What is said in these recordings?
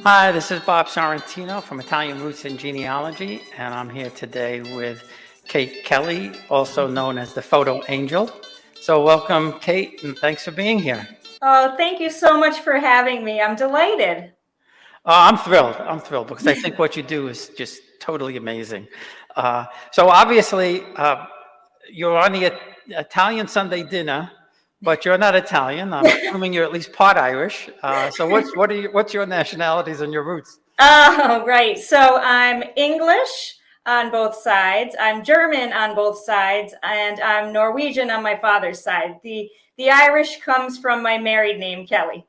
Hi, this is Bob Sorrentino from Italian Roots and Genealogy, and I'm here today with Kate Kelley, also known as the Photo Angel. So welcome, Kate, and thanks for being here. Oh, thank you so much for having me. I'm delighted. I'm thrilled. I'm thrilled because I think what you do is just totally amazing. So obviously, you're on the Italian Sunday dinner, but you're not Italian. I'm assuming you're at least part Irish. So what's your nationalities and your roots? Oh, right. So I'm English on both sides. I'm German on both sides, and I'm Norwegian on my father's side. The Irish comes from my married name, Kelley.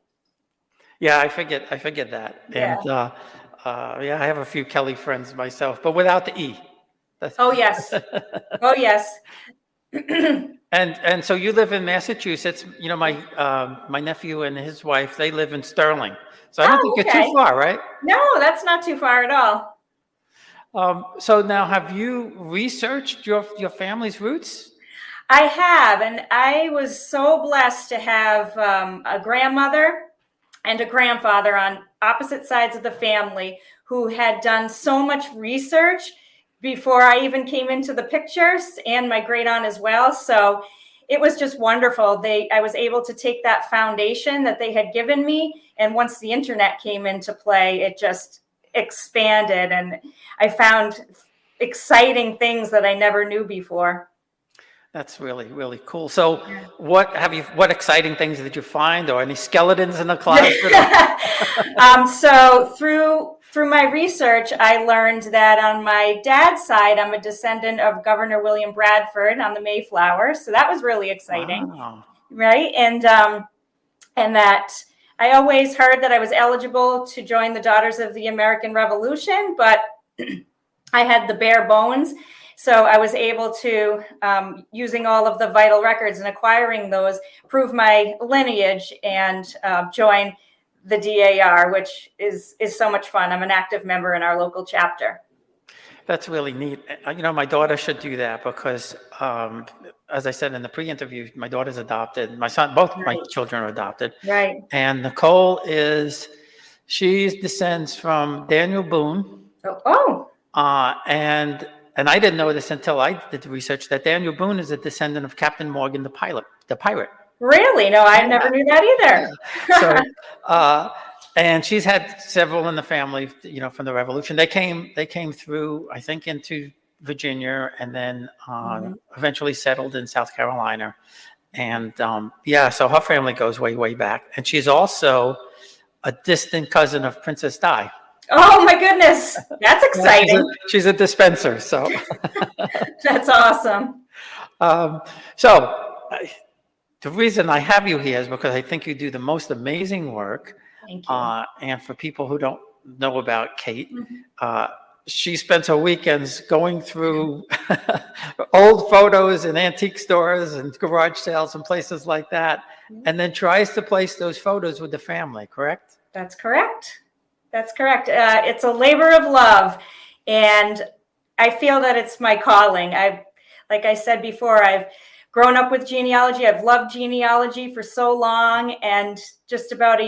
Yeah, I forget that. Yeah. Yeah, I have a few Kelley friends myself, but without the E. That's, Oh, yes. Oh, yes. and so you live in Massachusetts. You know, my nephew and his wife, they live in Sterling. So I don't think Oh, you're too okay. far, right? No, that's not too far at all. So now have you researched your family's roots? I have, and I was so blessed to have a grandmother and a grandfather on opposite sides of the family who had done so much research before I even came into the pictures, and my great aunt as well. So it was just wonderful. I was able to take that foundation that they had given me, and once the internet came into play, it just expanded, and I found exciting things that I never knew before. That's really, really cool. So what exciting things did you find, or any skeletons in the closet? So through my research, I learned that on my dad's side, I'm a descendant of Governor William Bradford on the Mayflower. So that was really exciting, Wow. right? And that I always heard that I was eligible to join the Daughters of the American Revolution, but I had the bare bones. So I was able to, using all of the vital records and acquiring those, prove my lineage and join the DAR, which is so much fun. I'm an active member in our local chapter. That's really neat. You know, my daughter should do that because, as I said in the pre-interview, my daughter's adopted. My son, both my children are adopted. Right. And Nicole she descends from Daniel Boone. Oh. And I didn't know this until I did the research that Daniel Boone is a descendant of Captain Morgan, the pirate. Really? No, I never knew that either. Yeah. So, and she's had several in the family, you know, from the Revolution. They came through, I think, into Virginia, and then eventually settled in South Carolina. And yeah, so her family goes way, way back. And she's also a distant cousin of Princess Di. Oh my goodness, that's exciting. She's a dispenser, so. That's awesome. The reason I have you here is because I think you do the most amazing work. Thank you. And for people who don't know about Kate, she spends her weekends going through old photos in antique stores and garage sales and places like that, and then tries to place those photos with the family, correct? That's correct. That's correct. It's a labor of love, and I feel that it's my calling. Like I said before, I've grown up with genealogy. I've loved genealogy for so long, and just about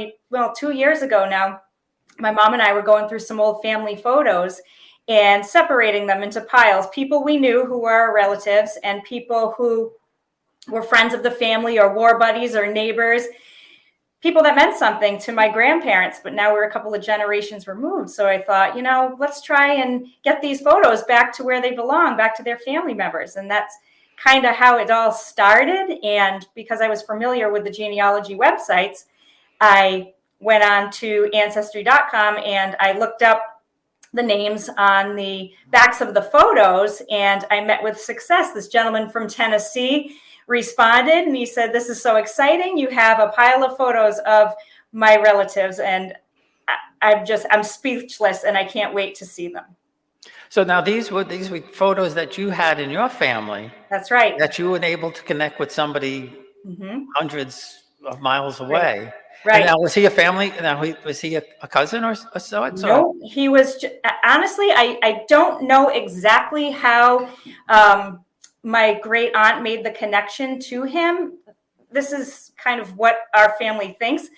2 years ago now, my mom and I were going through some old family photos and separating them into piles. People we knew who were our relatives, and people who were friends of the family or war buddies or neighbors. People that meant something to my grandparents, but now we're a couple of generations removed. So I thought, let's try and get these photos back to where they belong, back to their family members. And that's kind of how it all started. And because I was familiar with the genealogy websites, I went on to ancestry.com and I looked up the names on the backs of the photos, and I met with success. This gentleman from Tennessee responded, and he said, "This is so exciting. You have a pile of photos of my relatives," and I'm speechless, and I can't wait to see them. So now these were photos that you had in your family. That's right. That you were able to connect with somebody hundreds of miles away. Right. And now, was he a family? Now, was he a cousin or so? No, he was. Honestly, I don't know exactly how my great aunt made the connection to him. This is kind of what our family thinks.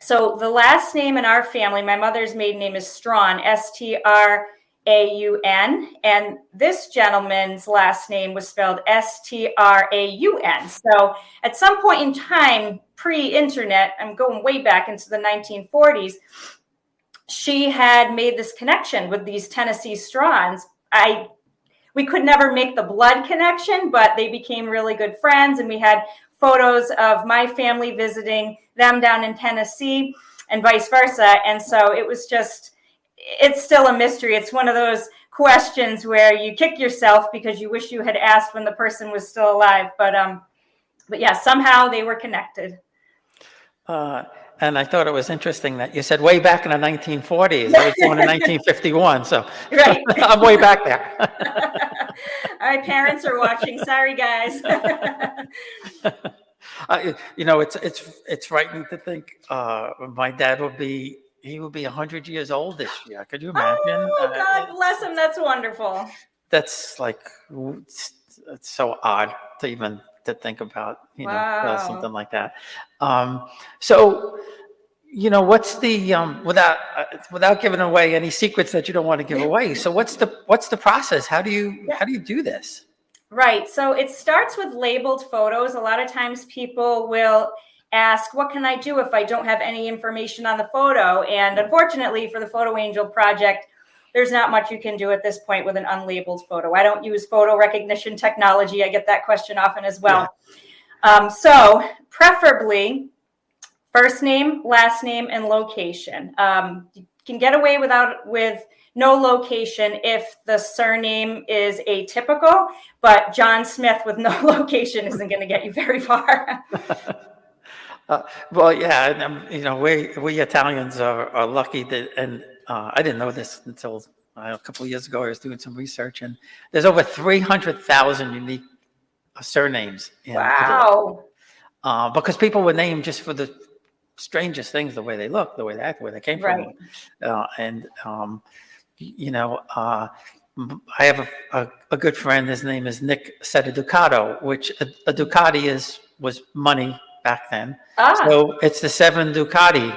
So the last name in our family, my mother's maiden name is Strawn, Straun, and this gentleman's last name was spelled Straun. So at some point in time, pre-internet, I'm going way back into the 1940s, she had made this connection with these Tennessee Strauns. We could never make the blood connection, but they became really good friends, and we had photos of my family visiting them down in Tennessee and vice versa. And so it's still a mystery. It's one of those questions where you kick yourself because you wish you had asked when the person was still alive. But yeah, somehow they were connected. And I thought it was interesting that you said way back in the 1940s. I was born in 1951, so Right. I'm way back there. Our parents are watching. Sorry, guys. It's frightening to think my dad would be 100 years old this year. Could you imagine? Oh, God bless him. That's wonderful. That's like, it's so odd to even to think about, Wow. something like that. So, what's the without giving away any secrets that you don't want to give away? So what's the process? How do you do this? Right. So it starts with labeled photos. A lot of times people will ask, what can I do if I don't have any information on the photo? And unfortunately for the Photo Angel project, there's not much you can do at this point with an unlabeled photo. I don't use photo recognition technology. I get that question often as well. Yeah. So preferably first name, last name, and location. You can get away with no location if the surname is atypical, but John Smith with no location isn't going to get you very far. Well, yeah, and we Italians are lucky that, and I didn't know this until a couple of years ago. I was doing some research, and there's over 300,000 unique surnames in Italy. Because people were named just for the strangest things, the way they look, the way they act, where they came from. I have a good friend. His name is Nick Ducato, which a Ducati was money back then. So it's the 7 Ducati.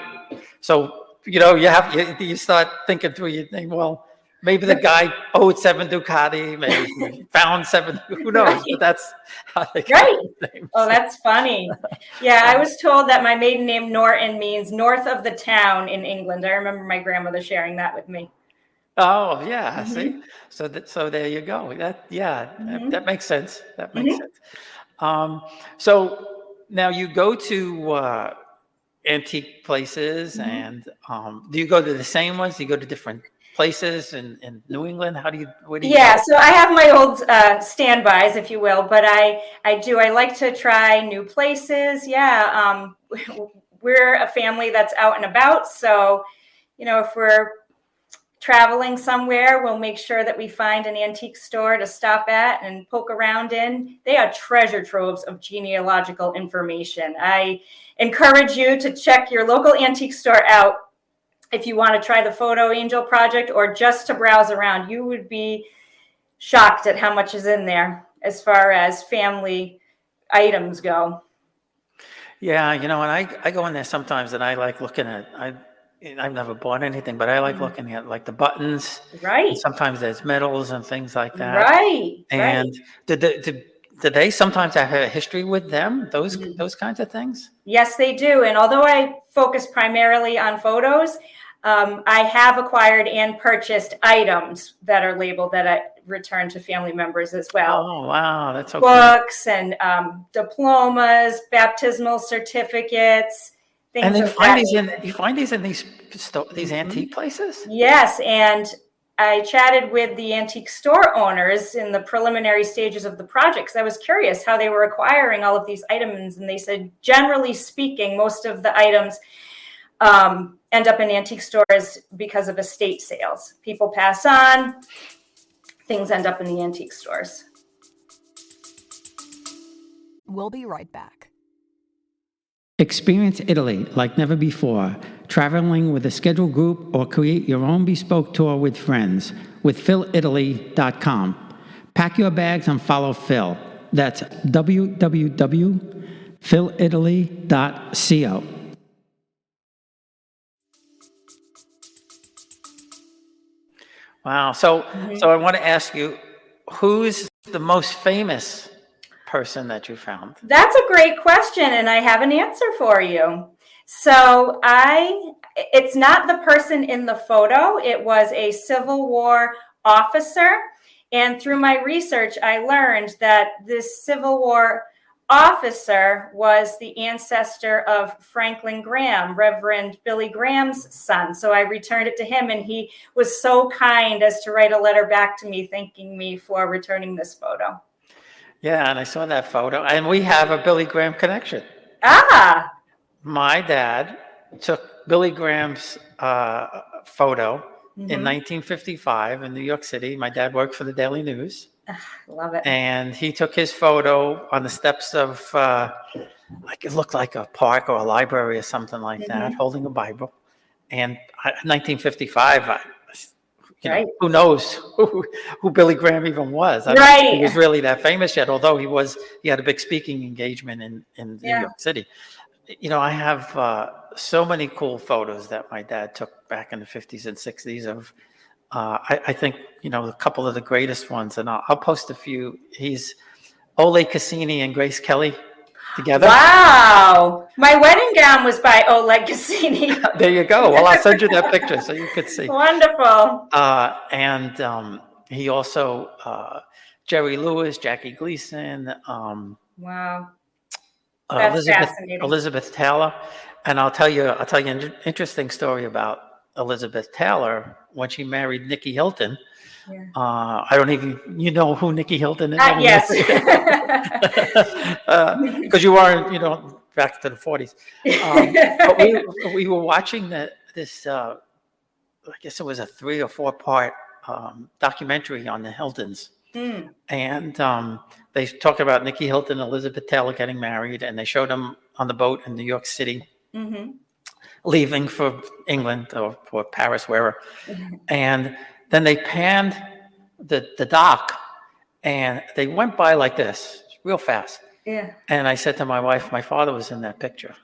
So you start thinking through your name. Well, maybe the guy owed 7 Ducati. Maybe he found 7. Who knows? Right. But that's how they got the name. Oh, that's funny. Yeah, I was told that my maiden name Norton means north of the town in England. I remember my grandmother sharing that with me. Oh, yeah. Mm-hmm. See, so there you go. That makes sense. That makes sense. So now you go to antique places, and do you go to the same ones? Do you go to different places in New England? Where do you go? So I have my old standbys, if you will, but I like to try new places. We're a family that's out and about, so if we're traveling somewhere, we'll make sure that we find an antique store to stop at and poke around in. They are treasure troves of genealogical information. I encourage you to check your local antique store out if you want to try the Photo Angel project or just to browse around. You would be shocked at how much is in there as far as family items go. Yeah, and I go in there sometimes and I like looking at, I've never bought anything, but I like looking at like the buttons. Right. And sometimes there's medals and things like that. Right. And did they sometimes have a history with them? Those kinds of things? Yes, they do. And although I focus primarily on photos, I have acquired and purchased items that are labeled that I return to family members as well. Oh, wow. That's okay. Books and diplomas, baptismal certificates. And you find these in these antique places? Yes, and I chatted with the antique store owners in the preliminary stages of the project because I was curious how they were acquiring all of these items, and they said, generally speaking, most of the items end up in antique stores because of estate sales. People pass on, things end up in the antique stores. We'll be right back. Experience Italy like never before, traveling with a scheduled group or create your own bespoke tour with friends with philitaly.com. Pack your bags and follow Phil. That's www.philitaly.co. Wow. So I want to ask you, who's the most famous person that you found? That's a great question, and I have an answer for you. So it's not the person in the photo. It was a Civil War officer. And through my research, I learned that this Civil War officer was the ancestor of Franklin Graham, Reverend Billy Graham's son. So I returned it to him, and he was so kind as to write a letter back to me thanking me for returning this photo. Yeah, and I saw that photo, and we have a Billy Graham connection. Ah, My dad took Billy Graham's photo in 1955 in New York City. My dad worked for the Daily News. love it. And he took his photo on the steps of, like it looked like a park or a library or something like that, holding a Bible. And 1955, Right. who knows who Billy Graham even was? I don't think he was really that famous yet, although he had a big speaking engagement in New York City. I have so many cool photos that my dad took back in the 50s and 60s of, I think, a couple of the greatest ones, and I'll post a few. He's Ole Cassini and Grace Kelley together. Wow. My wedding gown was by Oleg Cassini. There you go. Well, I'll send you that picture so you could see. Wonderful. And he also, Jerry Lewis, Jackie Gleason, Wow. That's fascinating. Elizabeth Taylor. And I'll tell you an interesting story about Elizabeth Taylor when she married Nicky Hilton. Yeah. I don't even, who Nicky Hilton is? Yes. Because you weren't, back to the 40s. But we were watching this, I guess it was a 3 or 4 part documentary on the Hiltons. And they talked about Nicky Hilton and Elizabeth Taylor getting married, and they showed them on the boat in New York City, leaving for England or for Paris, wherever. And then they panned the dock, and they went by like this, real fast. Yeah. And I said to my wife, my father was in that picture.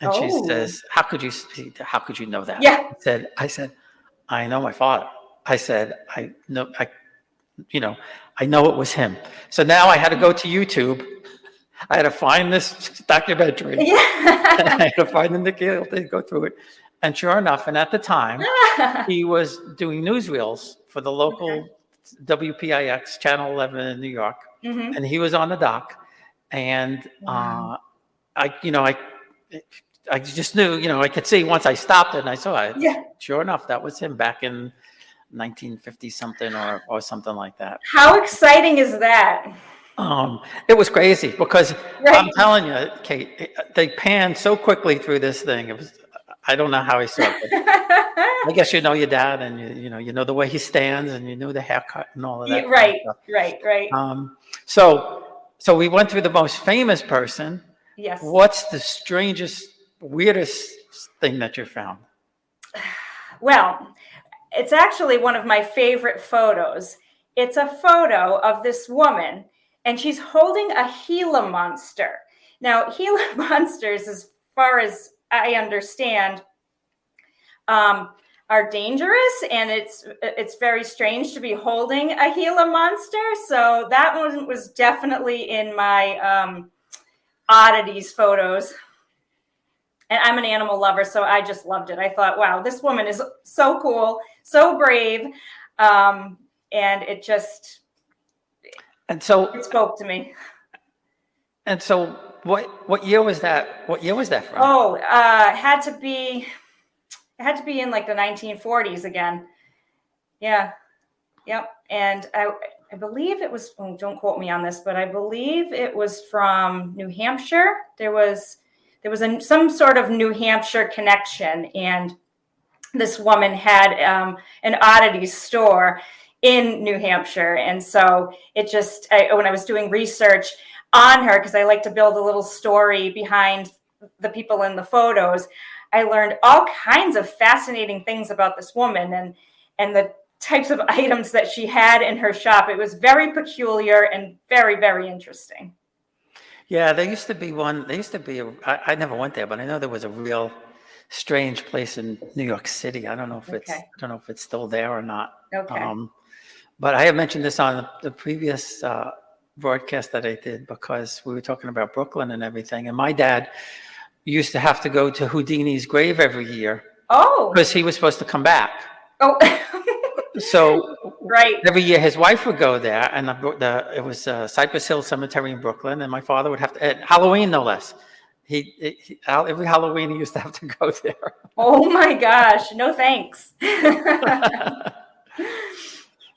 And she says, how could you know that? Yeah. I said, I know my father. I said, I know it was him. So now I had to go to YouTube. I had to find this documentary. Yeah. I had to find the Nicky Hilton, go through it. And sure enough, and at the time, he was doing newsreels for the local WPIX, Channel 11 in New York. And he was on the dock. And I just knew, I could see once I stopped it and I saw it. Yeah. Sure enough, that was him back in 1950 something or something like that. How exciting is that? It was crazy because I'm telling you, Kate, they panned so quickly through this thing. I don't know how he saw it. I guess you know your dad, and you know the way he stands, and you knew the haircut and all of that. Right. So we went through the most famous person. Yes. What's the strangest, weirdest thing that you found? Well, it's actually one of my favorite photos. It's a photo of this woman, and she's holding a Gila monster. Now, Gila monsters, as far as I understand, are dangerous, and it's very strange to be holding a Gila monster. So that one was definitely in my oddities photos. And I'm an animal lover, so I just loved it. I thought, wow, this woman is so cool, so brave, and it spoke to me. And so, what year was that? What year was that from? Oh, it had to be in like the 1940s again. Yeah, yep. And I believe it was. Oh, don't quote me on this, but I believe it was from New Hampshire. There was some sort of New Hampshire connection, and this woman had an oddities store in New Hampshire. And so when I was doing research on her, because I like to build a little story behind the people in the photos, I learned all kinds of fascinating things about this woman and the types of items that she had in her shop. It was very peculiar and very, very interesting. Yeah, there used to be one. I never went there, but I know there was a real strange place in New York City. I don't know if Okay. it's still there or not. Okay. But I have mentioned this on the previous broadcast that I did, because we were talking about Brooklyn and everything. And my dad used to have to go to Houdini's grave every year Oh. because he was supposed to come back. Oh. So Right. every year his wife would go there, and it was Cypress Hill Cemetery in Brooklyn, and my father would have to, at Halloween no less. Every Halloween he used to have to go there. Oh my gosh. No thanks.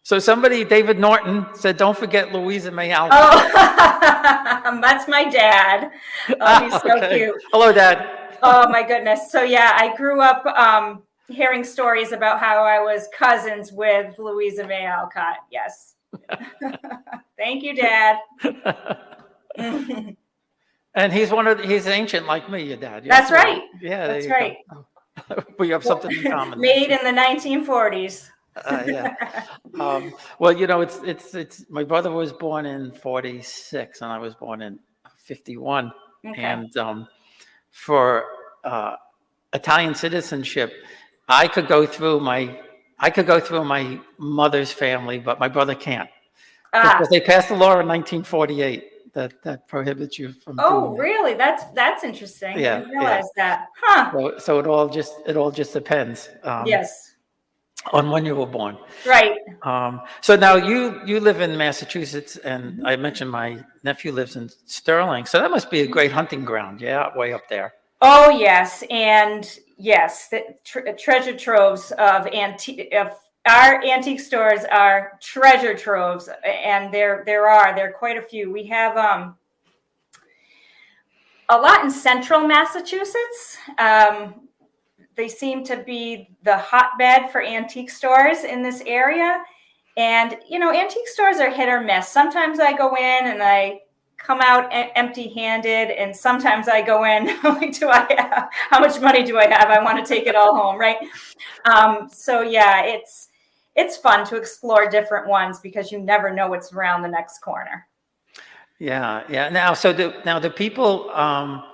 So David Norton said, don't forget Louisa May Alcott. Oh, that's my dad. Oh, he's so Okay. cute. Hello, Dad. Oh my goodness. So yeah, I grew up hearing stories about how I was cousins with Louisa May Alcott. Yes. Thank you, Dad. And he's ancient like me, your dad. That's right. Yeah, That's there you right. go. We have something in common. Made in the 1940s. Yeah. Well, it's my brother was born in 46 and I was born in 51. Okay. And for Italian citizenship, I could go through my mother's family, but my brother can't. Because they passed a law in 1948 that prohibits you from doing that. Really? That's interesting. Yeah, I didn't realize that. Huh. So it all just depends. Yes. On when you were born. Right. So now you live in Massachusetts, and I mentioned my nephew lives in Sterling. So that must be a great hunting ground, yeah, way up there. Oh yes, and yes, the treasure troves of our antique stores are treasure troves, and there are quite a few. We have a lot in central Massachusetts. They seem to be the hotbed for antique stores in this area. And, antique stores are hit or miss. Sometimes I go in and I come out empty-handed, and sometimes I go in, like, how much money do I have? I want to take it all home, right? So yeah, it's fun to explore different ones because you never know what's around the next corner. Yeah. Now, do people,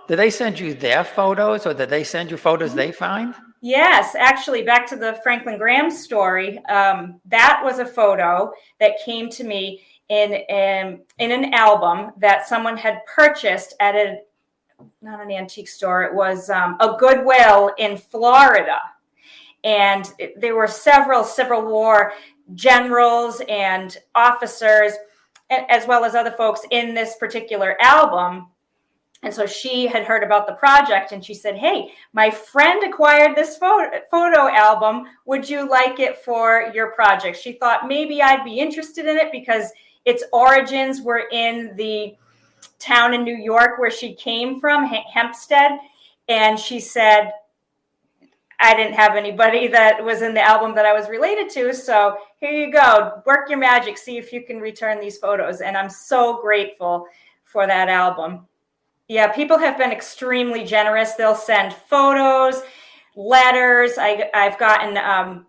do they send you their photos, or do they send you photos they find? Yes, actually, back to the Franklin Graham story. That was a photo that came to me in an album that someone had purchased at not an antique store. It was a Goodwill in Florida. And there were several Civil War generals and officers, as well as other folks in this particular album. And so she had heard about the project, and she said, hey, my friend acquired this photo album. Would you like it for your project? She thought maybe I'd be interested in it because its origins were in the town in New York where she came from, Hempstead. And she said, I didn't have anybody that was in the album that I was related to. So here you go. Work your magic. See if you can return these photos. And I'm so grateful for that album. Yeah, people have been extremely generous. They'll send photos, letters. I've gotten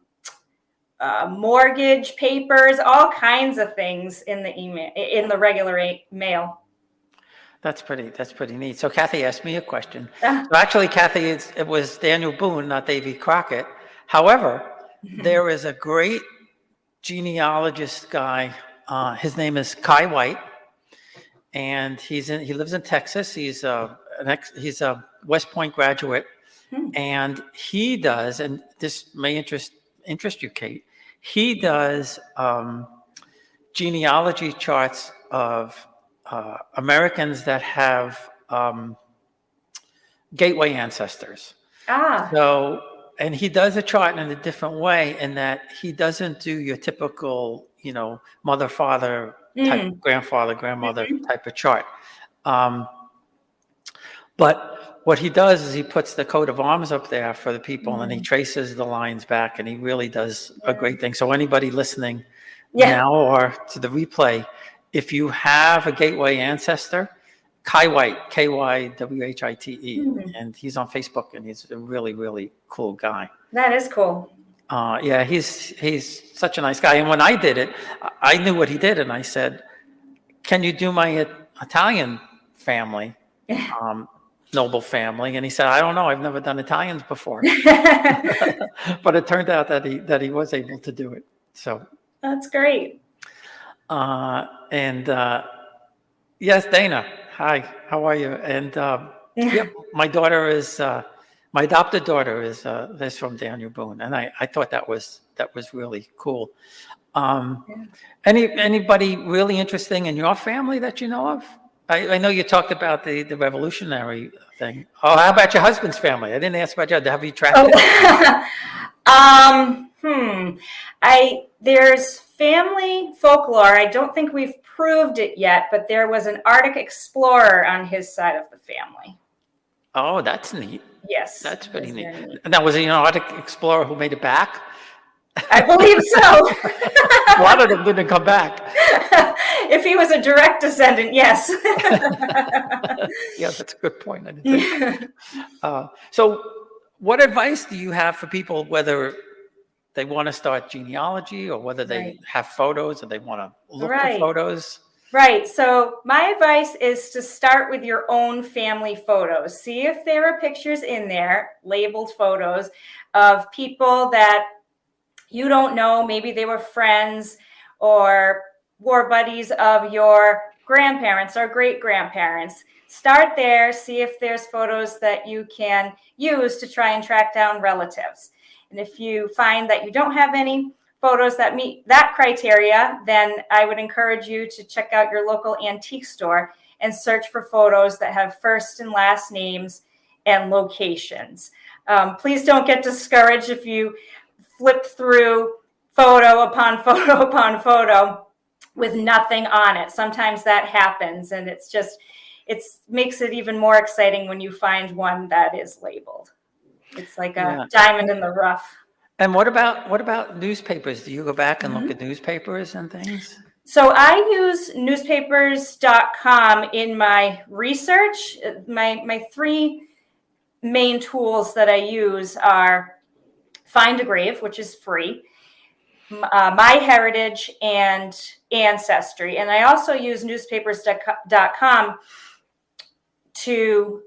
mortgage papers, all kinds of things in the email, in the regular mail. That's pretty neat. So Kathy asked me a question. So actually, Kathy, it was Daniel Boone, not Davy Crockett. However, there is a great genealogist guy. His name is Kai White, and he lives in Texas. He's a West Point graduate, and he does, and this may interest you, Kate. He does genealogy charts of Americans that have gateway ancestors. So, and he does a chart in a different way in that he doesn't do your typical, mother, father type, grandfather, grandmother type of chart. But what he does is he puts the coat of arms up there for the people, and he traces the lines back, and he really does a great thing. So anybody listening now or to the replay, if you have a gateway ancestor, Kai White, Kywhite, and he's on Facebook, and he's a really, really cool guy. That is cool. Yeah, he's such a nice guy. And when I did it, I knew what he did, and I said, "Can you do my Italian family?" noble family. And he said, I don't know, I've never done Italians before. But it turned out that he was able to do it. So, That's great. and yes, Dana, hi, how are you? And yep, my daughter is, my adopted daughter is from Daniel Boone. And I thought that was really cool. Anybody really interesting in your family that you know of? I know you talked about the revolutionary thing. Oh, how about your husband's family? I didn't ask about you. Have you tracked it? There's family folklore. I don't think we've proved it yet, but there was an Arctic explorer on his side of the family. Oh, that's neat. Yes. That's pretty neat. Very neat. Now, was he an Arctic explorer who made it back? I believe so. A lot of them didn't come back. If he was a direct descendant, yes. Yeah, that's a good point. I didn't think. So what advice do you have for people, whether they want to start genealogy or whether they Right. have photos or they want to look Right. for photos? Right. So my advice is to start with your own family photos. See if there are pictures in there, labeled photos of people that you don't know. Maybe they were friends or war buddies of your grandparents or great grandparents. Start there. See if there's photos that you can use to try and track down relatives. And if you find that you don't have any photos that meet that criteria, then I would encourage you to check out your local antique store and search for photos that have first and last names and locations. Please don't get discouraged if you flip through photo upon photo upon photo with nothing on it. Sometimes that happens, and it makes it even more exciting when you find one that is labeled. It's like a diamond in the rough. And what about newspapers? Do you go back and look at newspapers and things? So I use newspapers.com in my research. My three main tools that I use are Find a Grave, which is free, My Heritage, and Ancestry. And I also use newspapers.com to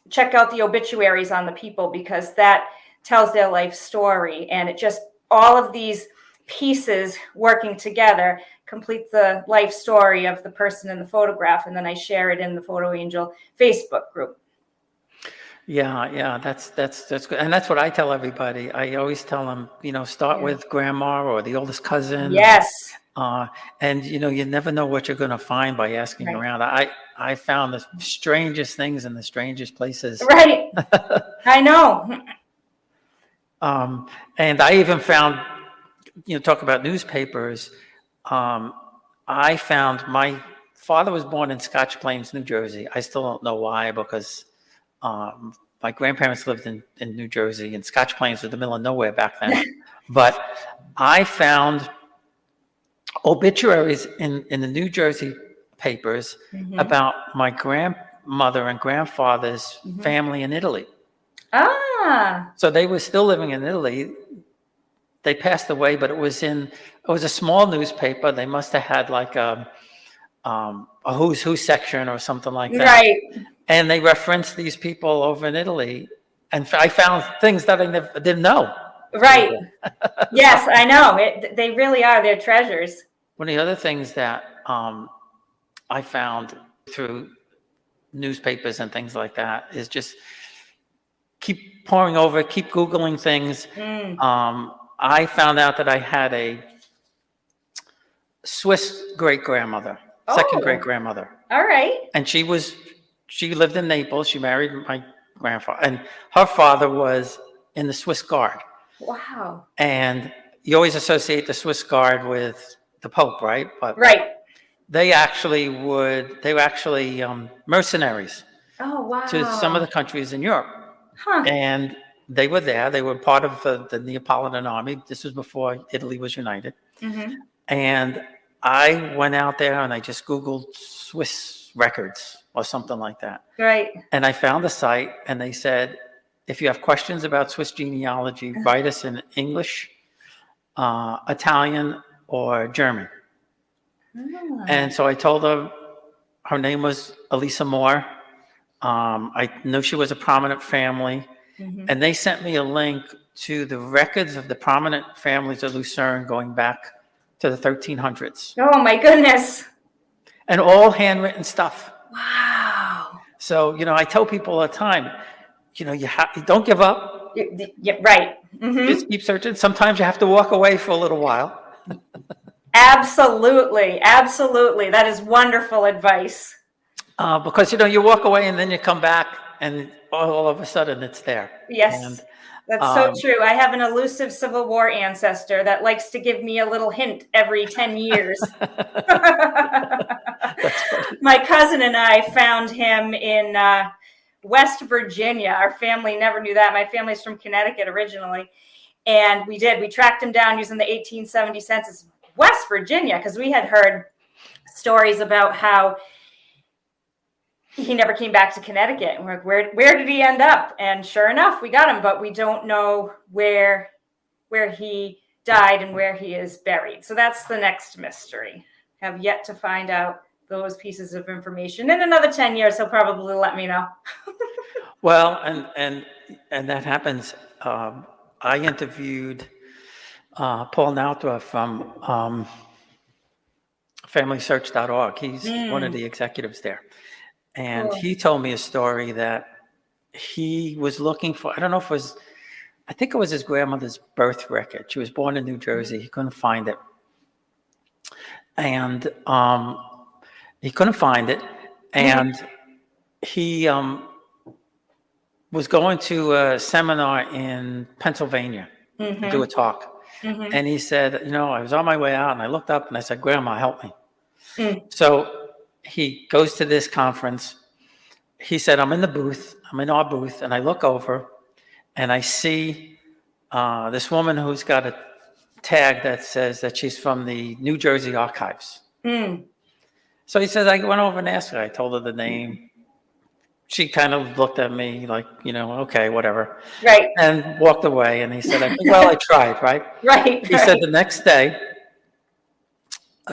check out the obituaries on the people, because that tells their life story. And it just, all of these pieces working together complete the life story of the person in the photograph. And then I share it in the Photo Angel Facebook group. Yeah, that's good. And that's what I tell everybody. I always tell them, start with grandma or the oldest cousin. Yes. And you never know what you're going to find by asking around. I found the strangest things in the strangest places. Right. I know. And I even found, talk about newspapers. I found my father was born in Scotch Plains, New Jersey. I still don't know why, because my grandparents lived in New Jersey, and Scotch Plains was the middle of nowhere back then. But I found obituaries in the New Jersey papers about my grandmother and grandfather's family in Italy. So they were still living in Italy. They passed away, but it was a small newspaper. They must have had like a who's who section or something like that. Right. And they referenced these people over in Italy, and I found things that I didn't know. Right. Yes, I know. They really are. They're treasures. One of the other things that I found through newspapers and things like that is just keep poring over, keep Googling things. I found out that I had a Swiss great-grandmother, second great-grandmother. All right. And she lived in Naples. She married my grandfather, and her father was in the Swiss Guard. Wow. And you always associate the Swiss Guard with the Pope, right? But right. They were mercenaries. Oh, wow. To some of the countries in Europe. Huh. And they were there. They were part of the Neapolitan army. This was before Italy was united. And I went out there and I just Googled Swiss records or something like that. Right. And I found the site, and they said, if you have questions about Swiss genealogy, write us in English, Italian, or German. And so I told her name was Elisa Moore. I know she was a prominent family, and they sent me a link to the records of the prominent families of Lucerne going back to the 1300s, Oh my goodness. and all handwritten stuff. Wow. So, I tell people all the time, you don't give up. Yeah, right. Just keep searching. Sometimes you have to walk away for a little while. Absolutely. Absolutely. That is wonderful advice. Because, you walk away and then you come back and all of a sudden it's there. Yes. And, That's so true. I have an elusive Civil War ancestor that likes to give me a little hint every 10 years. My cousin and I found him in West Virginia. Our family never knew that. My family's from Connecticut originally. And we tracked him down using the 1870 census, West Virginia, because we had heard stories about how he never came back to Connecticut. And we're like, where did he end up? And sure enough, we got him, but we don't know where he died and where he is buried. So that's the next mystery. Have yet to find out those pieces of information. In another 10 years, he'll probably let me know. Well, and that happens. I interviewed Paul Nautra from FamilySearch.org. He's one of the executives there. And Cool. he told me a story that he was looking for, I think it was his grandmother's birth record. She was born in New Jersey. He couldn't find it. And he couldn't find it. And he was going to a seminar in Pennsylvania to do a talk. And he said, I was on my way out and I looked up and I said, Grandma, help me. So he goes to this conference. He said, I'm in our booth, and I look over and I see this woman who's got a tag that says that she's from the New Jersey archives. So he says, I went over and asked her. I told her the name. She kind of looked at me like, okay, whatever. Right. And walked away. And he said, I tried, right? Right. He said the next day,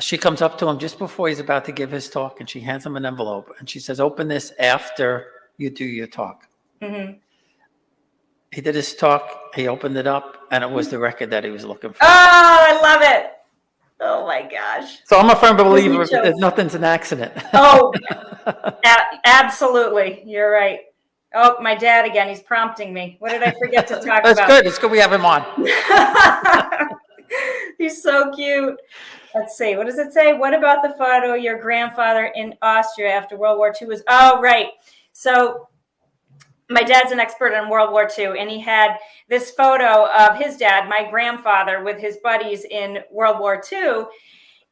she comes up to him just before he's about to give his talk, and she hands him an envelope. And she says, open this after you do your talk. He did his talk. He opened it up, and it was the record that he was looking for. Oh, I love it. Oh, my gosh. So I'm a firm believer that nothing's an accident. Oh, absolutely. You're right. Oh, my dad again. He's prompting me. What did I forget to talk about? That's good. It's good we have him on. He's so cute. Let's see. What does it say? What about the photo your grandfather in Austria after World War II was? Oh, right. So my dad's an expert on World War II, and he had this photo of his dad, my grandfather, with his buddies in World War II.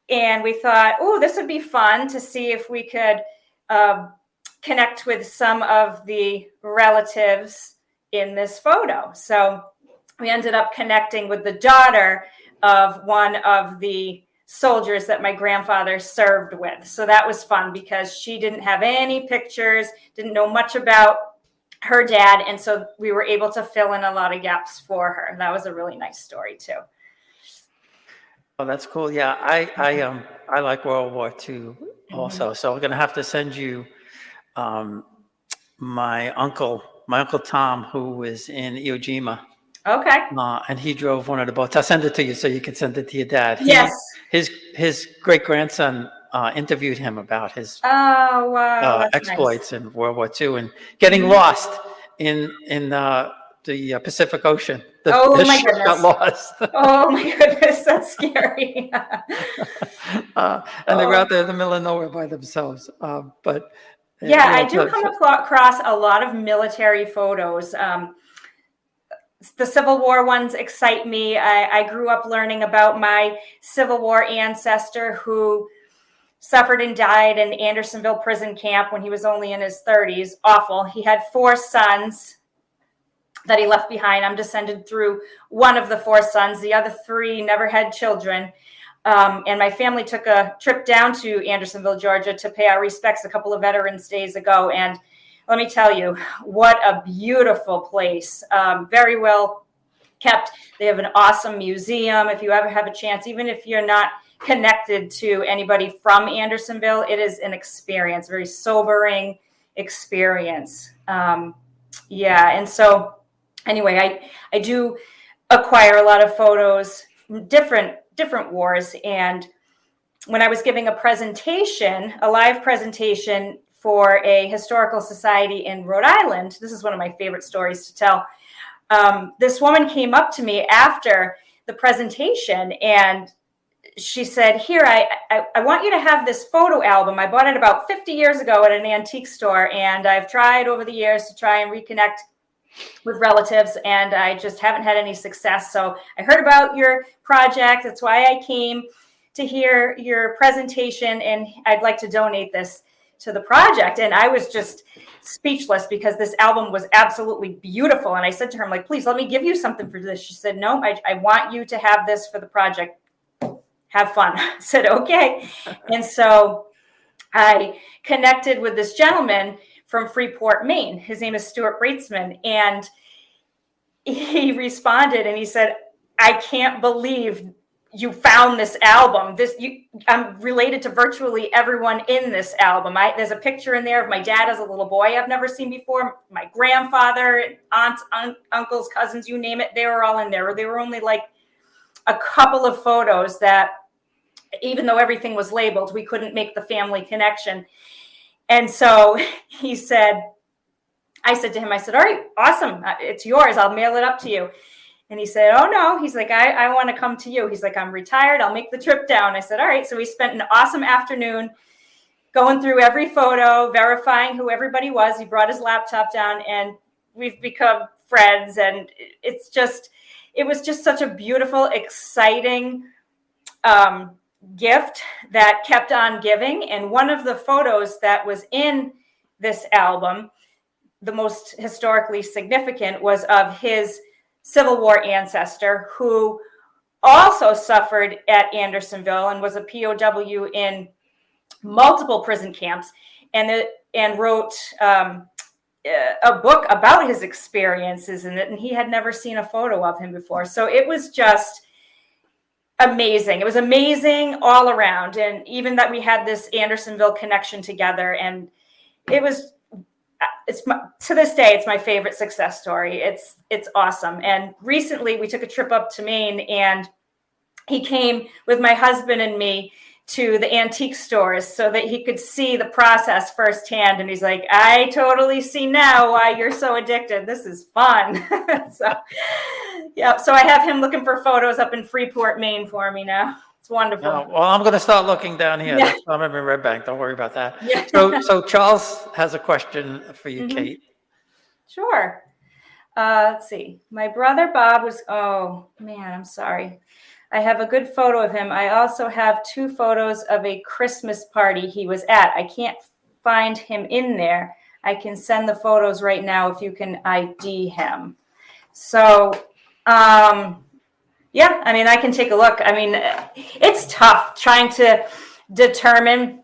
And we thought, oh, this would be fun to see if we could connect with some of the relatives in this photo. So we ended up connecting with the daughter of one of the soldiers that my grandfather served with. So that was fun because she didn't have any pictures, didn't know much about her dad. And so we were able to fill in a lot of gaps for her. That was a really nice story too. Oh, that's cool. Yeah, I like World War II also. So I'm going to have to send you my uncle Tom, who was in Iwo Jima. Okay. And he drove one of the boats. I'll send it to you so you can send it to your dad. Yes. His great grandson interviewed him about his exploits in World War II and getting lost in the Pacific Ocean. The my ship goodness. got lost. Oh my goodness, that's scary. And they were out there in the middle of nowhere by themselves. But yeah, I do come across a lot of military photos. The Civil War ones excite me. I grew up learning about my Civil War ancestor who suffered and died in Andersonville prison camp when he was only in his 30s. Awful. He had 4 sons that he left behind. I'm descended through one of the 4 sons. The other 3 never had children. And my family took a trip down to Andersonville, Georgia to pay our respects a couple of Veterans Days ago. And let me tell you, what a beautiful place. Very well kept. They have an awesome museum. If you ever have a chance, even if you're not connected to anybody from Andersonville, it is an experience, very sobering experience. And so anyway, I do acquire a lot of photos from different wars. And when I was giving a live presentation for a historical society in Rhode Island, this is one of my favorite stories to tell. This woman came up to me after the presentation and she said, here, I want you to have this photo album. I bought it about 50 years ago at an antique store, and I've tried over the years to try and reconnect with relatives, and I just haven't had any success. So I heard about your project. That's why I came to hear your presentation, and I'd like to donate this to the project. And I was just speechless because this album was absolutely beautiful. And I said to her, I'm like, please let me give you something for this. She said, no, I want you to have this for the project. Have fun. I said, okay. And so I connected with this gentleman from Freeport, Maine. His name is Stuart Breitzman. And he responded and he said, I can't believe you found this album. I'm related to virtually everyone in this album. There's a picture in there of my dad as a little boy I've never seen before. My grandfather, aunts, uncles, cousins, you name it, they were all in there. There were only like a couple of photos that, even though everything was labeled, we couldn't make the family connection. And so I said to him, I said, all right, awesome. It's yours. I'll mail it up to you. And he said, oh no. He's like, I want to come to you. He's like, I'm retired. I'll make the trip down. I said, all right. So we spent an awesome afternoon going through every photo, verifying who everybody was. He brought his laptop down and we've become friends. And it was just such a beautiful, exciting, gift that kept on giving. And one of the photos that was in this album, the most historically significant, was of his Civil War ancestor who also suffered at Andersonville and was a POW in multiple prison camps and wrote a book about his experiences in it. And he had never seen a photo of him before. So it was just amazing. It was amazing all around. And even that we had this Andersonville connection together. And to this day, it's my favorite success story. It's awesome. And recently we took a trip up to Maine and he came with my husband and me to the antique stores so that he could see the process firsthand. And he's like, I totally see now why you're so addicted. This is fun. So I have him looking for photos up in Freeport, Maine for me now. It's wonderful. Oh, well, I'm going to start looking down here. Yeah. I'm in Red Bank. Don't worry about that. Yeah. So Charles has a question for you, Mm-hmm. Kate. Sure. Let's see. My brother Bob oh man, I'm sorry. I have a good photo of him. I also have 2 photos of a Christmas party he was at. I can't find him in there. I can send the photos right now if you can ID him. So, yeah, I mean, I can take a look. I mean, it's tough trying to determine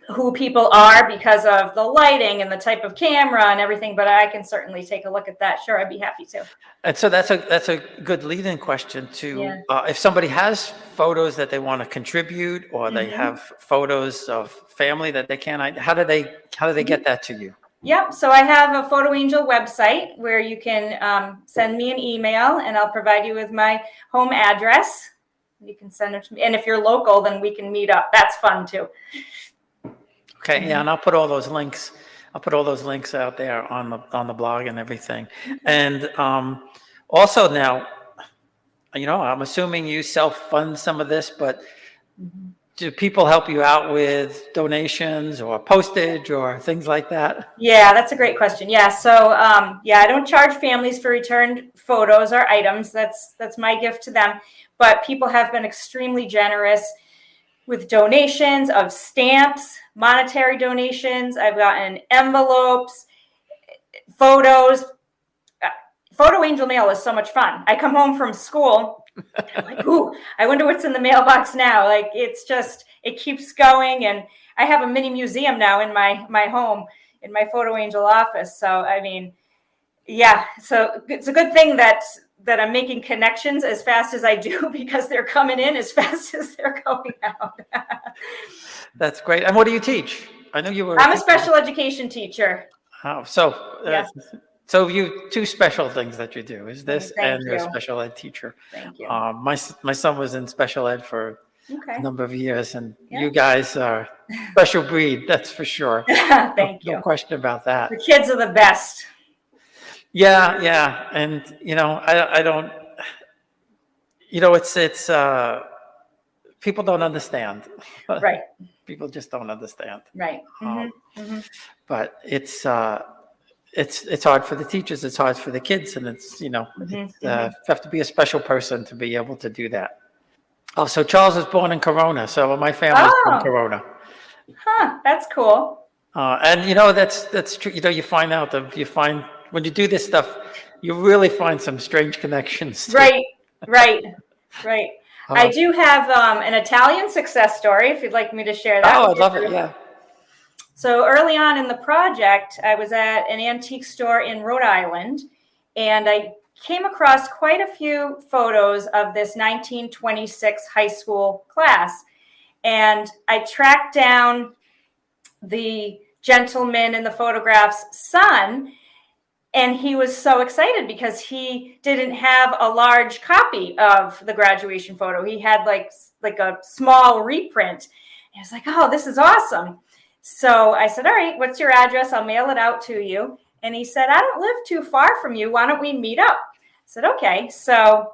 who people are because of the lighting and the type of camera and everything, but I can certainly take a look at that. Sure, I'd be happy to. And so that's a good lead-in question to if somebody has photos that they want to contribute or they have photos of family that they can't, how do they get that to you? Yep. So I have a Photo Angel website where you can send me an email and I'll provide you with my home address. You can send it to me. And if you're local, then we can meet up. That's fun too. Okay, yeah, and I'll put all those links. I'll put all those links out there on the blog and everything. And also now, I'm assuming you self-fund some of this, but do people help you out with donations or postage or things like that? Yeah, that's a great question. Yeah, so I don't charge families for returned photos or items. That's my gift to them. But people have been extremely generous with donations of stamps, monetary donations. I've gotten envelopes, photos. Photo Angel mail is so much fun. I come home from school, I'm like, ooh, I wonder what's in the mailbox now. Like, it keeps going. And I have a mini museum now in my home, in my Photo Angel office. So, I mean, yeah, so it's a good thing that I'm making connections as fast as I do because they're coming in as fast as they're going out. That's great. And what do you teach? I know you were. I'm a special education teacher. Oh, so, Yes. so you two special things that you do is this, Thank and you're a you. special ed teacher. Thank you. My son was in special ed for a Okay. number of years, and Yeah. you guys are special breed, that's for sure. Thank No you. question about that. The kids are the best. Yeah, yeah, and I don't, it's people don't understand. Right. People just don't understand. Right. Um, Mm-hmm. But it's hard for the teachers, it's hard for the kids, and you have to be a special person to be able to do that. Oh, so Charles was born in Corona, so my family's from Oh. Corona. Huh. That's cool. And that's true. You find out when you do this stuff, you really find some strange connections. Right. Right. Right. I Uh, do have an Italian success story if you'd like me to share that. Oh, with I'd love you. it. Yeah. So early on in the project, I was at an antique store in Rhode Island, and I came across quite a few photos of this 1926 high school class. And I tracked down the gentleman in the photograph's son, and he was so excited because he didn't have a large copy of the graduation photo. He had like a small reprint. And I was like, oh, this is awesome. So I said, all right, what's your address? I'll mail it out to you. And he said, I don't live too far from you. Why don't we meet up? I said, okay. So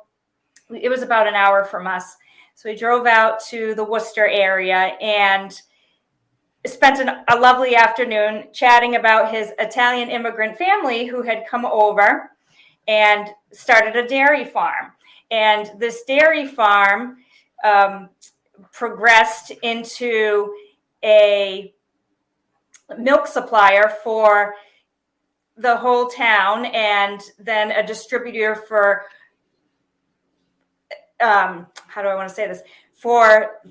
it was about an hour from us. So we drove out to the Worcester area and spent a lovely afternoon chatting about his Italian immigrant family who had come over and started a dairy farm. And this dairy farm progressed into a milk supplier for the whole town, and then a distributor for how do I want to say this, for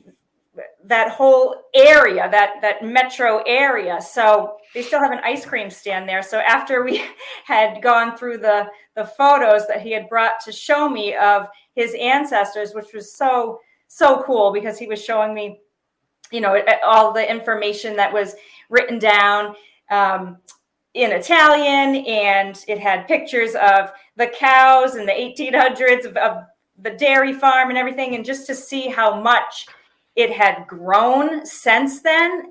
that whole area, that metro area. So they still have an ice cream stand there. So after we had gone through the photos that he had brought to show me of his ancestors, which was so cool, because he was showing me all the information that was written down in Italian, and it had pictures of the cows in the 1800s of the dairy farm and everything. And just to see how much it had grown since then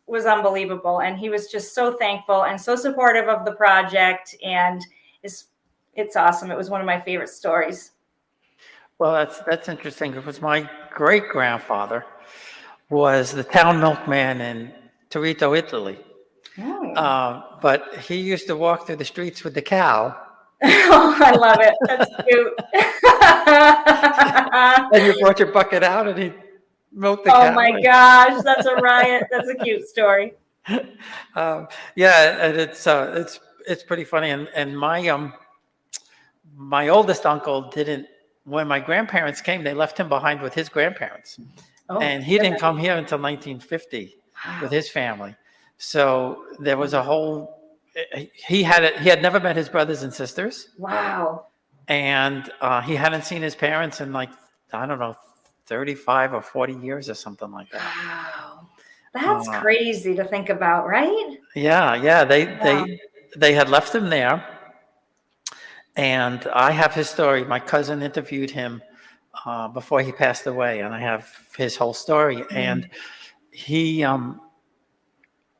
was unbelievable. And he was just so thankful and so supportive of the project. And it's awesome. It was one of my favorite stories. Well, that's interesting, because my great grandfather was the town milkman in Torito, Italy. But he used to walk through the streets with the cow. Oh, I love it. That's cute. And you brought your bucket out and he milked the cow. Oh my gosh, that's a riot. That's a cute story. Yeah, and it's pretty funny. And my oldest uncle didn't. When my grandparents came, they left him behind with his grandparents, and he didn't come here until 1950 with his family. So there was a whole. He had never met his brothers and sisters. Wow. And he hadn't seen his parents in, like, I don't know, 35 or 40 years or something like that. Wow. That's crazy to think about, right? Yeah. They had left him there. And I have his story. My cousin interviewed him before he passed away, and I have his whole story. And he,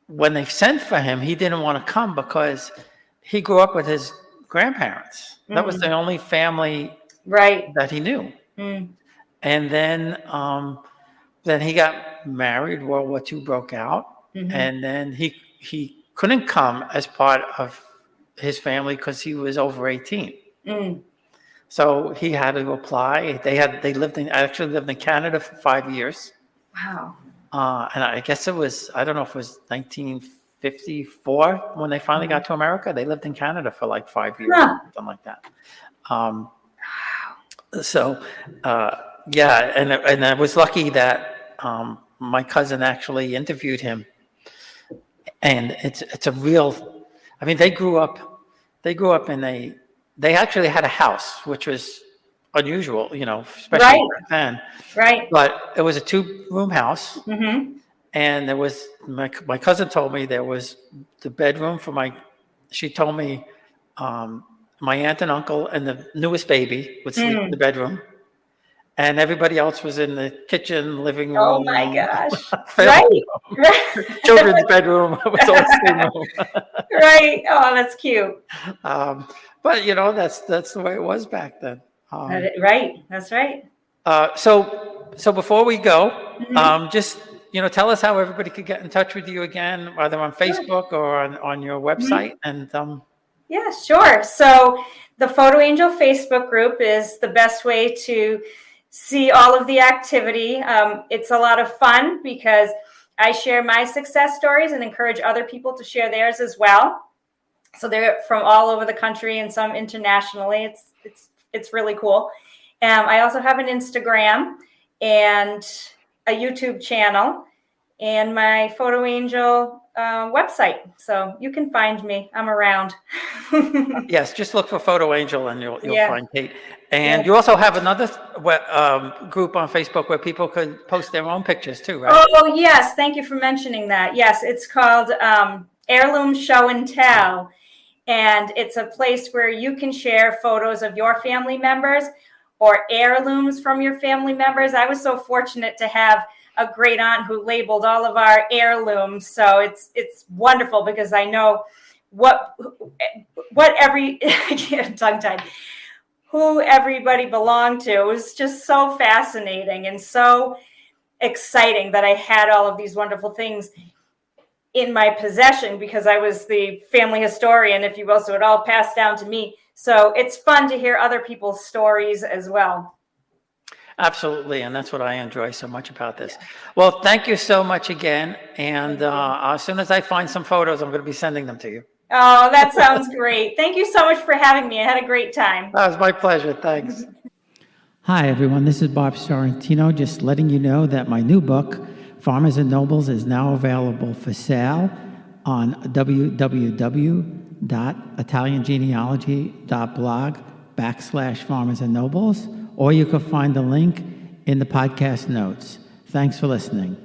when they sent for him, he didn't want to come because he grew up with his grandparents. That was the only family that he knew. And then he got married. World War II broke out, and then he couldn't come as part of his family because he was over 18. So he had to apply. They actually lived in Canada for 5 years. Wow. And I guess I don't know if it was 1954 when they finally got to America. They lived in Canada for like 5 years, something like that. So, yeah, and I was lucky that my cousin actually interviewed him. And it's a real, I mean, they grew up they actually had a house, which was unusual, especially back then. Right. But it was a 2-room house. And there was, my cousin told me there was the bedroom for she told me my aunt and uncle and the newest baby would sleep in the bedroom. And everybody else was in the kitchen, living room. Oh my gosh. family Right. room, children's bedroom. It was all the same room. Right. Oh, that's cute. But that's the way it was back then. Right. That's right. So before we go, just tell us how everybody could get in touch with you again, either on Facebook or on your website. And yeah, sure. So the Photo Angel Facebook group is the best way to see all of the activity. It's a lot of fun because I share my success stories and encourage other people to share theirs as well. So they're from all over the country and some internationally. It's really cool. I also have an Instagram and a YouTube channel and my Photo Angel website. So you can find me. I'm around. yes, just look for Photo Angel and you'll find Kate. And Yeah. you also have another group on Facebook where people could post their own pictures too, right? Oh, yes. Thank you for mentioning that. Yes, it's called Heirloom Show and Tell. And it's a place where you can share photos of your family members or heirlooms from your family members. I was so fortunate to have a great aunt who labeled all of our heirlooms. So it's wonderful because I know what every I can't tongue-tied, who everybody belonged to. It was just so fascinating and so exciting that I had all of these wonderful things in my possession because I was the family historian, if you will. So it all passed down to me. So it's fun to hear other people's stories as well. Absolutely, and that's what I enjoy so much about this. Well, thank you so much again, and as soon as I find some photos, I'm going to be sending them to you. Oh, that sounds great. Thank you so much for having me. I had a great time. That was my pleasure. Thanks. Hi, everyone. This is Bob Sorrentino, just letting you know that my new book, Farmers and Nobles, is now available for sale on www.italiangenealogy.blog/Farmers and Nobles, or you can find the link in the podcast notes. Thanks for listening.